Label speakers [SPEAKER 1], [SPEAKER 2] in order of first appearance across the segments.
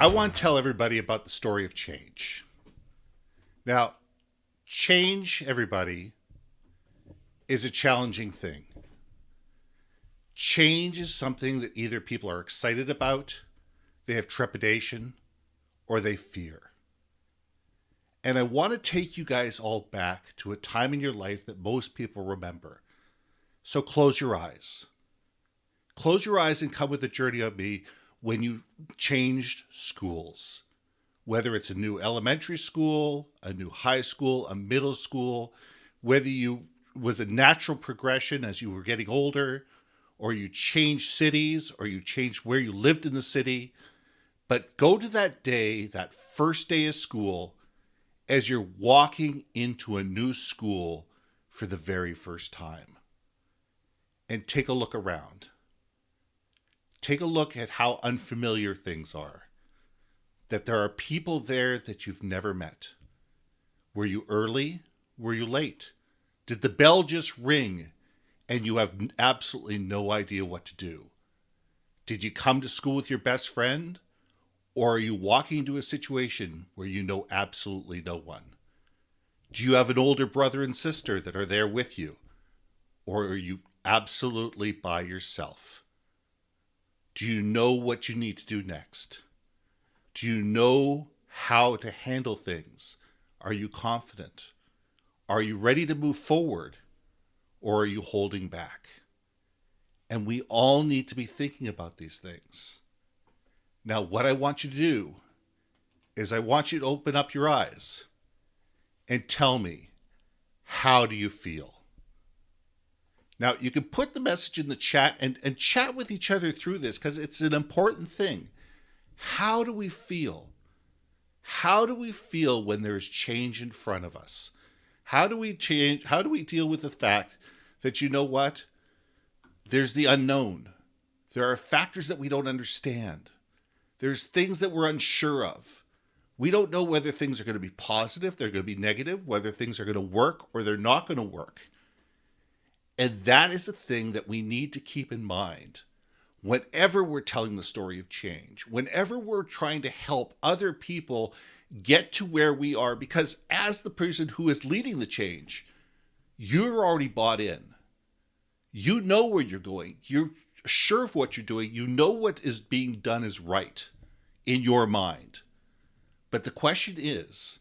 [SPEAKER 1] I want to tell everybody about the story of change. Now, change, everybody, is a challenging thing. Change is something that either people are excited about, they have trepidation, or they fear. And I want to take you guys all back to a time in your life that most people remember. So close your eyes. Close your eyes and come with a journey of me when you changed schools. Whether it's a new elementary school, a new high school, a middle school, whether you was a natural progression as you were getting older, or you changed cities, or you changed where you lived in the city. But go to that day, that first day of school, as you're walking into a new school for the very first time. And take a look around. Take a look at how unfamiliar things are. That there are people there that you've never met. Were you early? Were you late? Did the bell just ring and you have absolutely no idea what to do? Did you come to school with your best friend? Or are you walking into a situation where you know absolutely no one? Do you have an older brother and sister that are there with you? Or are you absolutely by yourself? Do you know what you need to do next? Do you know how to handle things? Are you confident? Are you ready to move forward? Or are you holding back? And we all need to be thinking about these things. Now, what I want you to do is I want you to open up your eyes and tell me, how do you feel? Now, you can put the message in the chat and chat with each other through this because it's an important thing. How do we feel? How do we feel when there's change in front of us? How do we change? How do we deal with the fact that, you know what? There's the unknown. There are factors that we don't understand. There's things that we're unsure of. We don't know whether things are going to be positive, they're going to be negative, whether things are going to work or they're not going to work. And that is a thing that we need to keep in mind whenever we're telling the story of change, whenever we're trying to help other people get to where we are, because as the person who is leading the change, you're already bought in. You know where you're going. You're sure of what you're doing. You know what is being done is right in your mind. But the question is,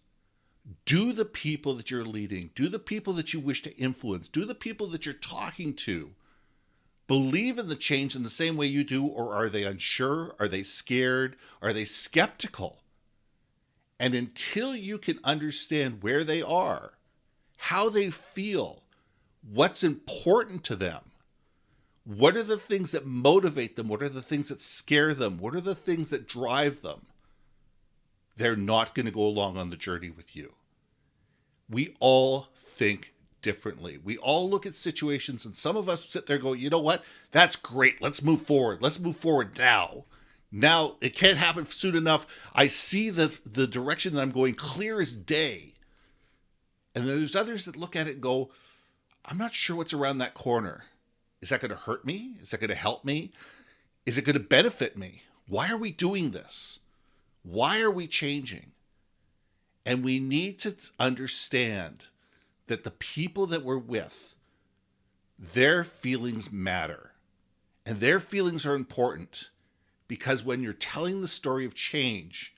[SPEAKER 1] do the people that you're leading, do the people that you wish to influence, do the people that you're talking to believe in the change in the same way you do, or are they unsure? Are they scared? Are they skeptical? And until you can understand where they are, how they feel, what's important to them, what are the things that motivate them, what are the things that scare them, what are the things that drive them, they're not going to go along on the journey with you. We all think differently. We all look at situations and some of us sit there and go, you know what? That's great. Let's move forward. Let's move forward now. Now, it can't happen soon enough. I see the direction that I'm going clear as day. And there's others that look at it and go, I'm not sure what's around that corner. Is that going to hurt me? Is that going to help me? Is it going to benefit me? Why are we doing this? Why are we changing? And we need to understand that the people that we're with, their feelings matter. And their feelings are important because when you're telling the story of change,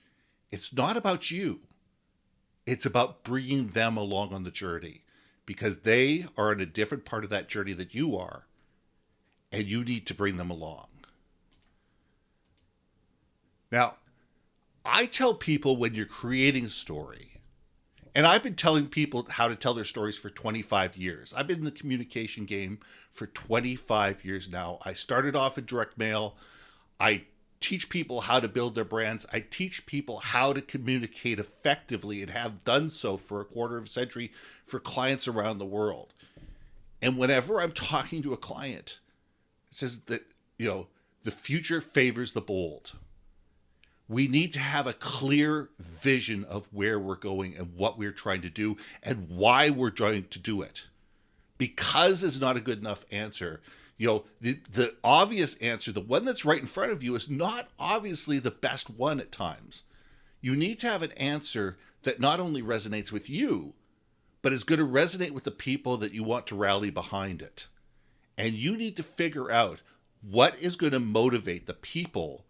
[SPEAKER 1] it's not about you. It's about bringing them along on the journey because they are in a different part of that journey that you are, and you need to bring them along. Now, I tell people when you're creating a story, and I've been telling people how to tell their stories for 25 years. I've been in the communication game for 25 years now. I started off in direct mail. I teach people how to build their brands. I teach people how to communicate effectively and have done so for a quarter of a century for clients around the world. And whenever I'm talking to a client, it says that, the future favors the bold. We need to have a clear vision of where we're going and what we're trying to do and why we're trying to do it. Because is not a good enough answer. The obvious answer, the one that's right in front of you, is not obviously the best one at times. You need to have an answer that not only resonates with you, but is going to resonate with the people that you want to rally behind it. And you need to figure out what is going to motivate the people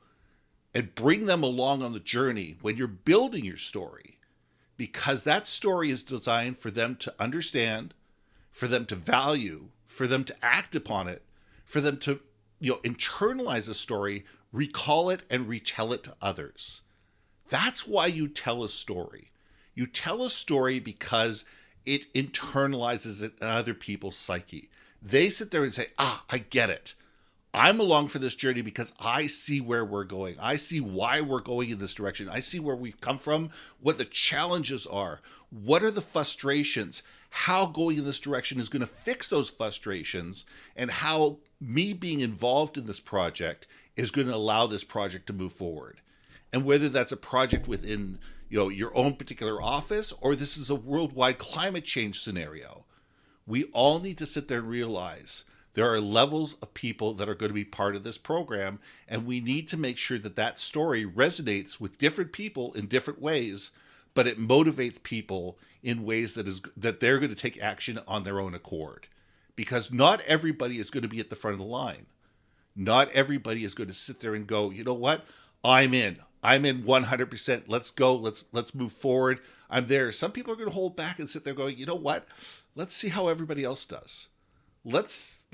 [SPEAKER 1] and bring them along on the journey when you're building your story, because that story is designed for them to understand, for them to value, for them to act upon it, for them to internalize the story, recall it, and retell it to others. That's why you tell a story. You tell a story because it internalizes it in other people's psyche. They sit there and say, I get it. I'm along for this journey because I see where we're going. I see why we're going in this direction. I see where we've come from, what the challenges are, what are the frustrations, how going in this direction is going to fix those frustrations, and how me being involved in this project is going to allow this project to move forward. And whether that's a project within your own particular office, or this is a worldwide climate change scenario, we all need to sit there and realize there are levels of people that are going to be part of this program, and we need to make sure that that story resonates with different people in different ways, but it motivates people in ways that they're going to take action on their own accord. Because not everybody is going to be at the front of the line. Not everybody is going to sit there and go, you know what? I'm in 100%. Let's go. Let's move forward. I'm there. Some people are going to hold back and sit there going, you know what? Let's see how everybody else does. Let's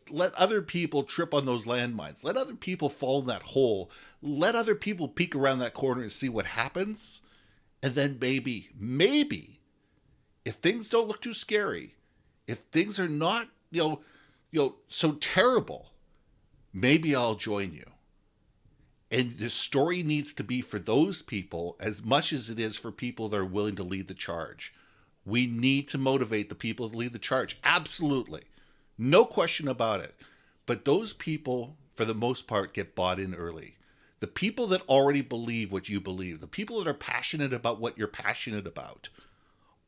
[SPEAKER 1] let other people trip on those landmines. Let other people fall in that hole. Let other people peek around that corner and see what happens. And then maybe, if things don't look too scary, if things are not, so terrible, maybe I'll join you. And the story needs to be for those people as much as it is for people that are willing to lead the charge. We need to motivate the people to lead the charge. Absolutely. No question about it. But those people, for the most part, get bought in early. The people that already believe what you believe, the people that are passionate about what you're passionate about,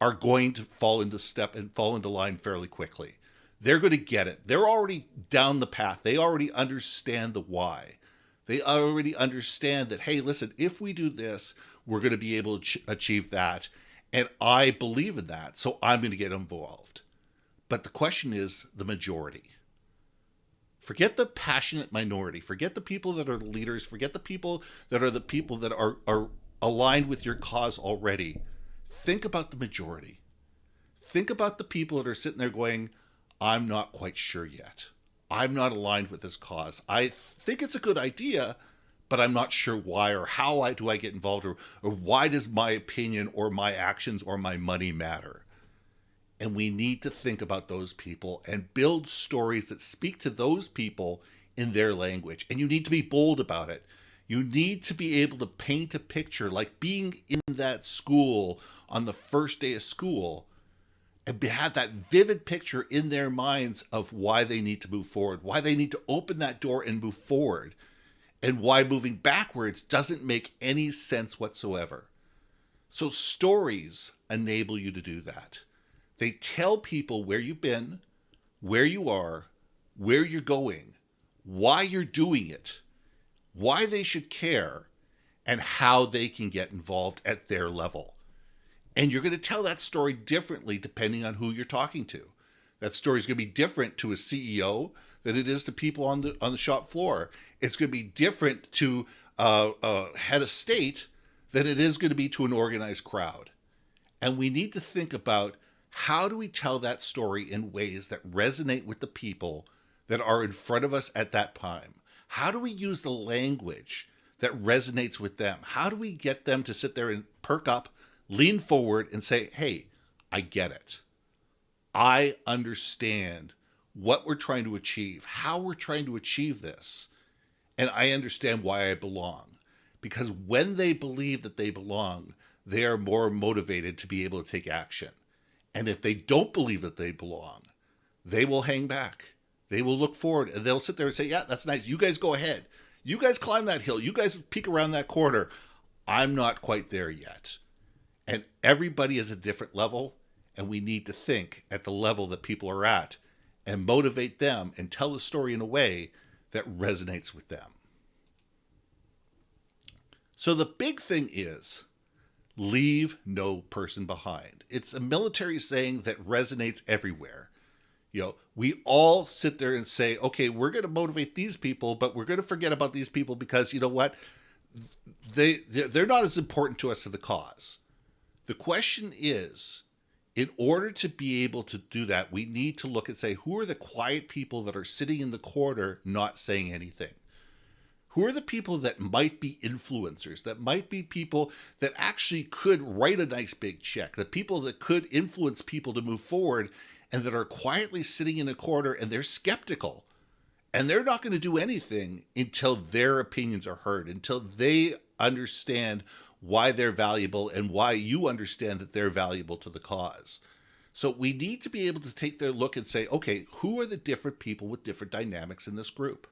[SPEAKER 1] are going to fall into step and fall into line fairly quickly. They're going to get it. They're already down the path. They already understand the why. They already understand that, hey, listen, if we do this, we're going to be able to achieve that. And I believe in that, so I'm going to get involved. But the question is the majority. Forget the passionate minority. Forget the people that are the leaders. Forget the people that are aligned with your cause already. Think about the majority. Think about the people that are sitting there going, I'm not quite sure yet. I'm not aligned with this cause. I think it's a good idea, but I'm not sure why or how do I get involved, or why does my opinion or my actions or my money matter? And we need to think about those people and build stories that speak to those people in their language. And you need to be bold about it. You need to be able to paint a picture like being in that school on the first day of school, and have that vivid picture in their minds of why they need to move forward, why they need to open that door and move forward, and why moving backwards doesn't make any sense whatsoever. So stories enable you to do that. They tell people where you've been, where you are, where you're going, why you're doing it, why they should care, and how they can get involved at their level. And you're going to tell that story differently depending on who you're talking to. That story is going to be different to a CEO than it is to people on the shop floor. It's going to be different to a head of state than it is going to be to an organized crowd. And we need to think about, how do we tell that story in ways that resonate with the people that are in front of us at that time? How do we use the language that resonates with them? How do we get them to sit there and perk up, lean forward, and say, hey, I get it. I understand what we're trying to achieve, how we're trying to achieve this, and I understand why I belong. Because when they believe that they belong, they are more motivated to be able to take action. And if they don't believe that they belong, they will hang back. They will look forward, and they'll sit there and say, yeah, that's nice. You guys go ahead. You guys climb that hill. You guys peek around that corner. I'm not quite there yet. And everybody is a different level, and we need to think at the level that people are at and motivate them and tell the story in a way that resonates with them. So the big thing is leave no person behind. It's a military saying that resonates everywhere. We all sit there and say, okay, we're going to motivate these people, but we're going to forget about these people because you know what? They're not as important to us to the cause. The question is, in order to be able to do that, we need to look and say, who are the quiet people that are sitting in the corner not saying anything? Who are the people that might be influencers, that might be people that actually could write a nice big check, the people that could influence people to move forward, and that are quietly sitting in a corner and they're skeptical. And they're not going to do anything until their opinions are heard, until they understand why they're valuable and why you understand that they're valuable to the cause. So we need to be able to take their look and say, okay, who are the different people with different dynamics in this group?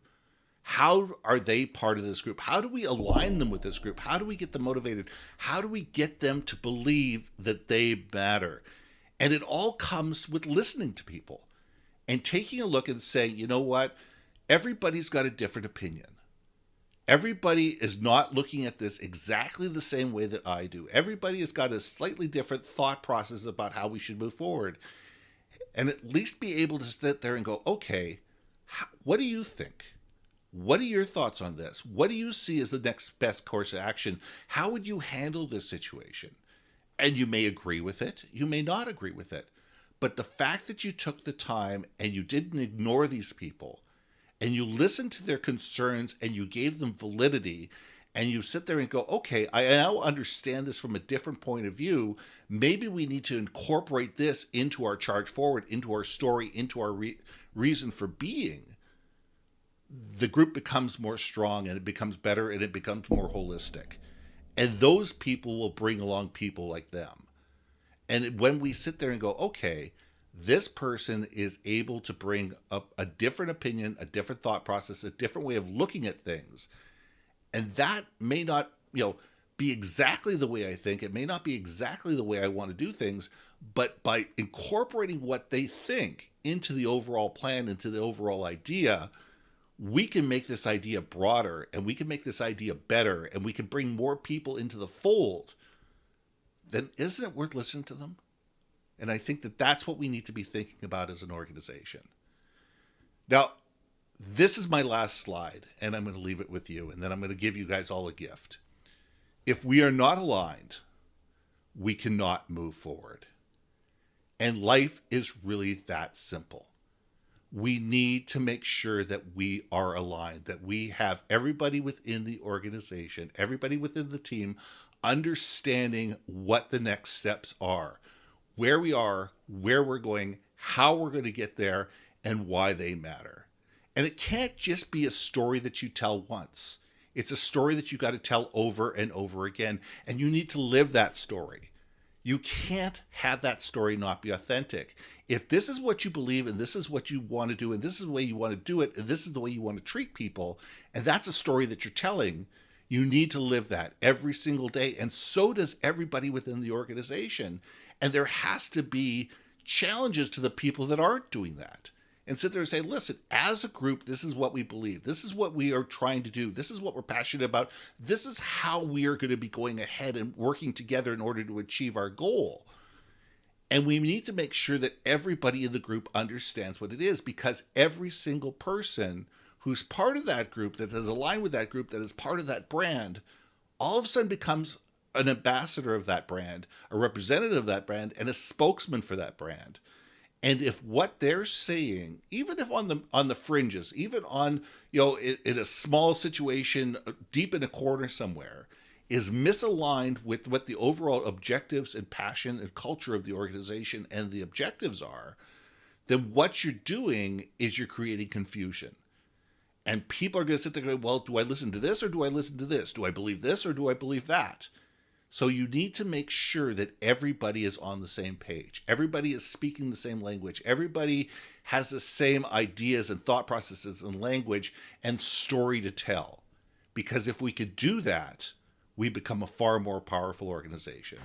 [SPEAKER 1] How are they part of this group? How do we align them with this group? How do we get them motivated? How do we get them to believe that they matter? And it all comes with listening to people and taking a look and saying, you know what? Everybody's got a different opinion. Everybody is not looking at this exactly the same way that I do. Everybody has got a slightly different thought process about how we should move forward. And at least be able to sit there and go, okay, what do you think? What are your thoughts on this? What do you see as the next best course of action? How would you handle this situation? And you may agree with it. You may not agree with it. But the fact that you took the time and you didn't ignore these people and you listened to their concerns and you gave them validity and you sit there and go, okay, I now understand this from a different point of view. Maybe we need to incorporate this into our charge forward, into our story, into our reason for being. The group becomes more strong and it becomes better and it becomes more holistic. And those people will bring along people like them. And when we sit there and go, okay, this person is able to bring up a different opinion, a different thought process, a different way of looking at things. And that may not, be exactly the way I think. It may not be exactly the way I want to do things, but by incorporating what they think into the overall plan, into the overall idea, we can make this idea broader and we can make this idea better and we can bring more people into the fold. Then isn't it worth listening to them? And I think that that's what we need to be thinking about as an organization. Now, this is my last slide, and I'm going to leave it with you, and then I'm going to give you guys all a gift. If we are not aligned, we cannot move forward. And life is really that simple. We need to make sure that we are aligned, that we have everybody within the organization, everybody within the team, understanding what the next steps are, where we are, where we're going, how we're going to get there, and why they matter. And it can't just be a story that you tell once. It's a story that you got to tell over and over again, and you need to live that story. You can't have that story not be authentic. If this is what you believe and this is what you want to do and this is the way you want to do it and this is the way you want to treat people, and that's a story that you're telling, you need to live that every single day. And so does everybody within the organization. And there has to be challenges to the people that aren't doing that. And sit there and say, listen, as a group, this is what we believe. This is what we are trying to do. This is what we're passionate about. This is how we are going to be going ahead and working together in order to achieve our goal. And we need to make sure that everybody in the group understands what it is, because every single person who's part of that group, that is aligned with that group, that is part of that brand, all of a sudden becomes an ambassador of that brand, a representative of that brand, and a spokesman for that brand. And if what they're saying, even if on the fringes, even on, in a small situation deep in a corner somewhere, is misaligned with what the overall objectives and passion and culture of the organization and the objectives are, then what you're doing is you're creating confusion. And people are going to sit there and go, well, do I listen to this or do I listen to this? Do I believe this or do I believe that? So you need to make sure that everybody is on the same page. Everybody is speaking the same language. Everybody has the same ideas and thought processes and language and story to tell. Because if we could do that, we become a far more powerful organization.